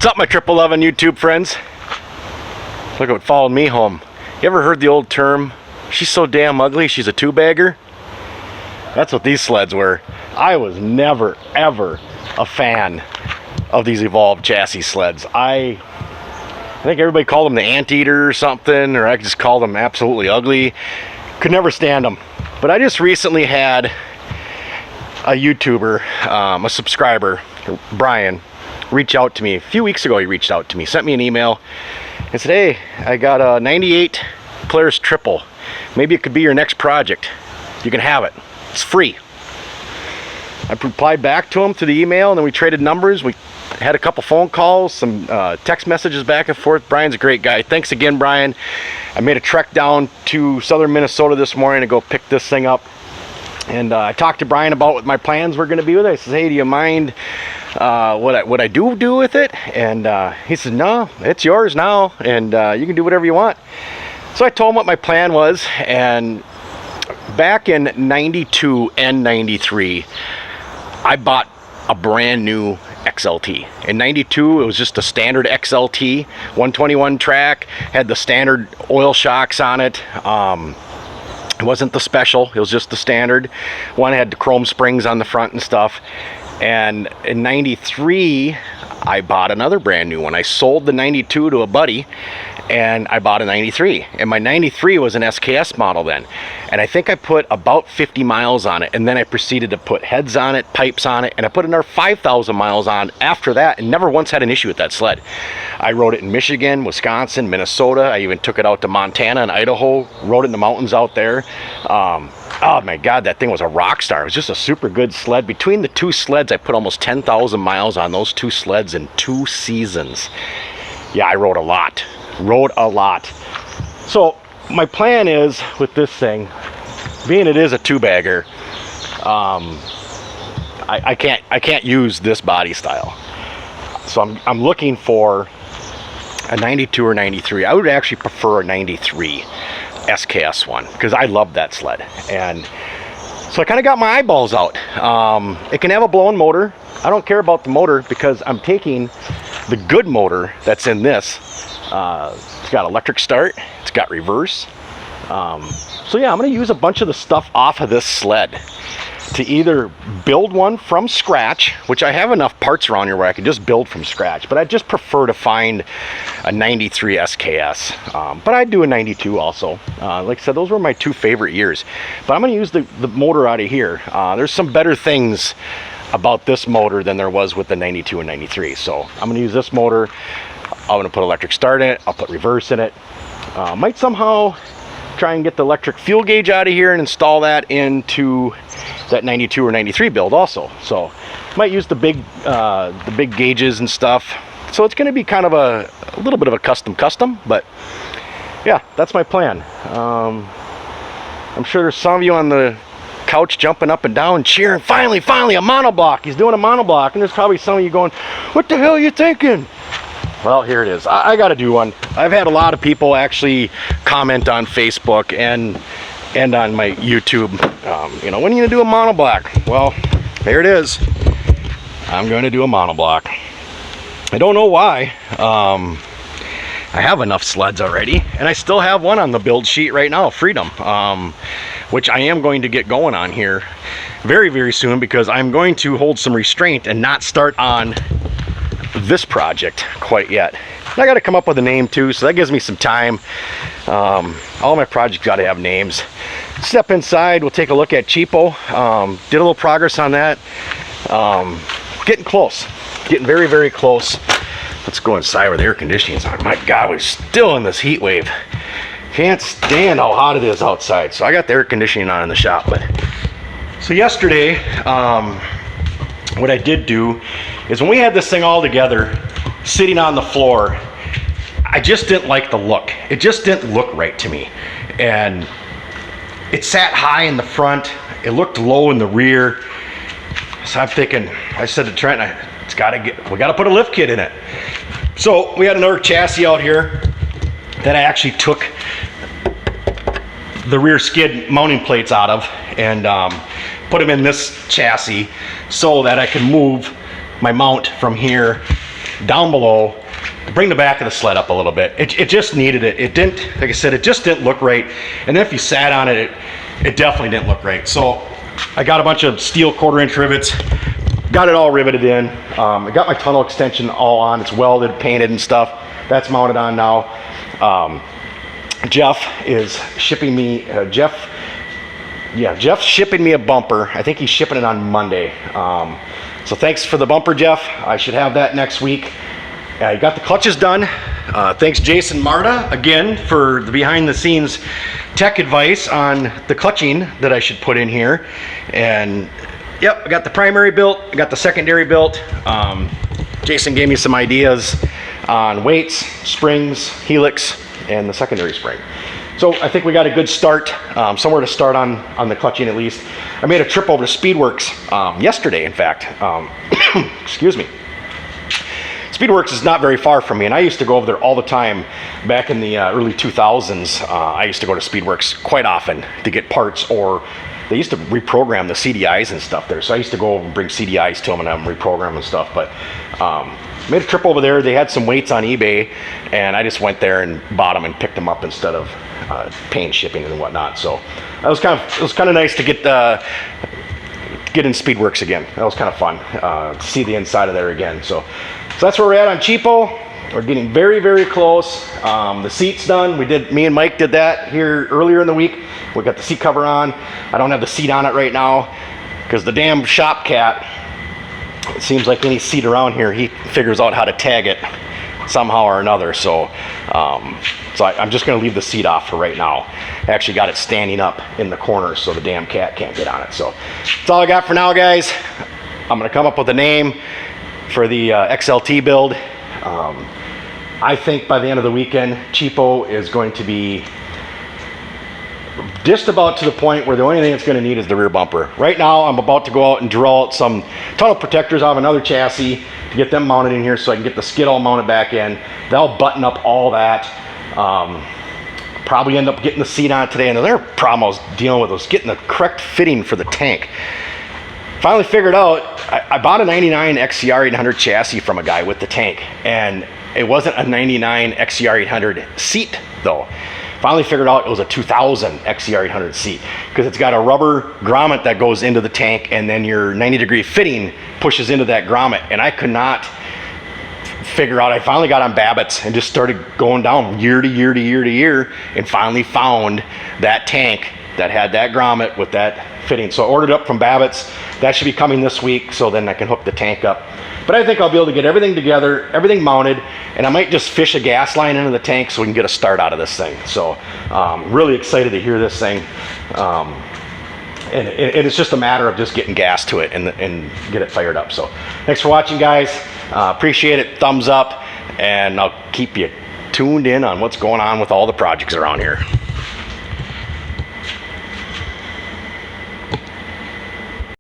What's up, my 11 YouTube friends? Look at what followed me home. You ever heard the old term, she's so damn ugly, she's a two-bagger? That's what these sleds were. I was never, ever a fan of these evolved chassis sleds. I think everybody called them the anteater or something, or I just called them absolutely ugly. Could never stand them. But I just recently had a YouTuber, a subscriber, Brian, reach out to me. A few weeks ago he reached out to me, sent me an email, and said, hey, I got a 98 Polaris triple. Maybe it could be your next project. You can have it. It's free. I replied back to him through the email, and then we traded numbers. We had a couple phone calls, some text messages back and forth. Brian's a great guy. Thanks again, Brian. I made a trek down to southern Minnesota this morning to go pick this thing up. And I talked to Brian about what my plans were going to be with it. I said, hey, do you mind what I do with it? And he said, no, it's yours now, and you can do whatever you want. So I told him what my plan was, and back in 92 and 93, I bought a brand new XLT. In 92, it was just a standard XLT, 121 track, had the standard oil shocks on it. It wasn't the special, it was just the standard one. Had the chrome springs on the front and stuff. And in 93, I bought another brand new one. I sold the 92 to a buddy, and I bought a 93. And my 93 was an SKS model then. And I think I put about 50 miles on it, and then I proceeded to put heads on it, pipes on it, and I put another 5,000 miles on after that, and never once had an issue with that sled. I rode it in Michigan, Wisconsin, Minnesota. I even took it out to Montana and Idaho, rode it in the mountains out there. Oh my God, that thing was a rock star. It was just a super good sled. Between the two sleds, I put almost 10,000 miles on those two sleds in 2 seasons. Yeah, I rode a lot. So my plan is with this thing, being it is a two-bagger, I can't use this body style. So I'm looking for a 92 or 93. I would actually prefer a 93 SKS one, because I love that sled. And so I kind of got my eyeballs out. It can have a blown motor. I don't care about the motor, because I'm taking the good motor that's in this. It's got electric start, it's got reverse. So yeah, I'm going to use a bunch of the stuff off of this sled to either build one from scratch, which I have enough parts around here where I can just build from scratch, but I just prefer to find a 93 SKS. But I'd do a 92 also. Like I said, those were my 2 favorite years. But I'm going to use the motor out of here. There's some better things about this motor than there was with the 92 and 93. So I'm going to use this motor. I'm going to put electric start in it. I'll put reverse in it. Might somehow try and get the electric fuel gauge out of here and install that into that 92 or 93 build also. So might use the big gauges and stuff. So it's going to be kind of a little bit of a custom, but yeah, that's my plan. I'm sure there's some of you on the couch jumping up and down cheering, finally a monoblock. He's doing a monoblock. And there's probably some of you going, what the hell are you thinking? Well, here it is. I got to do one. I've had a lot of people actually comment on Facebook and on my YouTube, you know, when are you going to do a monoblock? Well, there it is. I'm going to do a monoblock. I don't know why. I have enough sleds already, and I still have one on the build sheet right now, Freedom, which I am going to get going on here very, very soon, because I'm going to hold some restraint and not start on this project quite yet. I got to come up with a name too, so that gives me some time. All my projects got to have names. Step inside, we'll take a look at Cheapo. Did a little progress on that. Getting close, getting very, very close. Let's go inside where the air conditioning's on. My God, we're still in this heat wave. Can't stand how hot it is outside. So I got the air conditioning on in the shop. But so yesterday, what I did do is when we had this thing all together, sitting on the floor, I just didn't like the look. It just didn't look right to me. And it sat high in the front. It looked low in the rear. So I'm thinking, I said to Trent, we got to put a lift kit in it. So we had another chassis out here that I actually took the rear skid mounting plates out of and put them in this chassis so that I can move my mount from here down below to bring the back of the sled up a little bit. It just needed it. It didn't, like I said, it just didn't look right. And then if you sat on it, it definitely didn't look right. So I got a bunch of steel 1/4-inch rivets, got it all riveted in. I got my tunnel extension all on. It's welded, painted and stuff. That's mounted on now. Jeff is shipping me, Jeff's shipping me a bumper. I think he's shipping it on Monday. So thanks for the bumper, Jeff. I should have that next week. You got the clutches done. Thanks Jason Marta again for the behind the scenes tech advice on the clutching that I should put in here. And yep, I got the primary built, I got the secondary built. Jason gave me some ideas on weights, springs, helix, and the secondary spring. So I think we got a good start, somewhere to start on the clutching at least. I made a trip over to Speedworks yesterday, in fact. Excuse me. Speedworks is not very far from me, and I used to go over there all the time back in the early 2000s. I used to go to Speedworks quite often to get parts, or they used to reprogram the CDIs and stuff there. So I used to go over and bring CDIs to them and have them reprogram and stuff. But made a trip over there. They had some weights on eBay, and I just went there and bought them and picked them up instead of paying shipping and whatnot. So that was it was kind of nice to get in Speedworks again. That was kind of fun to see the inside of there again. So that's where we're at on cheapo. We're getting very, very close. The seat's done. Me and Mike did that here earlier in the week. We got the seat cover on. I don't have the seat on it right now because the damn shop cat, it seems like any seat around here, he figures out how to tag it somehow or another. So I'm just gonna leave the seat off for right now. I actually got it standing up in the corner so the damn cat can't get on it. So that's all I got for now, guys. I'm gonna come up with a name for the XLT build. I think by the end of the weekend, cheapo is going to be just about to the point where the only thing it's going to need is the rear bumper. Right now, I'm about to go out and drill out some tunnel protectors out of another chassis to get them mounted in here so I can get the skid all mounted back in. They'll button up all that. Probably end up getting the seat on it today. And the other problem I was dealing with was getting the correct fitting for the tank. Finally figured out, I bought a 99 XCR 800 chassis from a guy with the tank, and it wasn't a 99 XCR 800 seat though. Finally figured out it was a 2000 XCR 800 seat because it's got a rubber grommet that goes into the tank, and then your 90-degree fitting pushes into that grommet, and I could not figure out. I finally got on Babbitt's and just started going down year to year to year to year, and finally found that tank that had that grommet with that fitting. So I ordered up from Babbitt's. That should be coming this week, so then I can hook the tank up. But I think I'll be able to get everything together, everything mounted, and I might just fish a gas line into the tank so we can get a start out of this thing. So really excited to hear this thing. And it's just a matter of just getting gas to it and get it fired up. So thanks for watching, guys. Appreciate it. Thumbs up, and I'll keep you tuned in on what's going on with all the projects around here.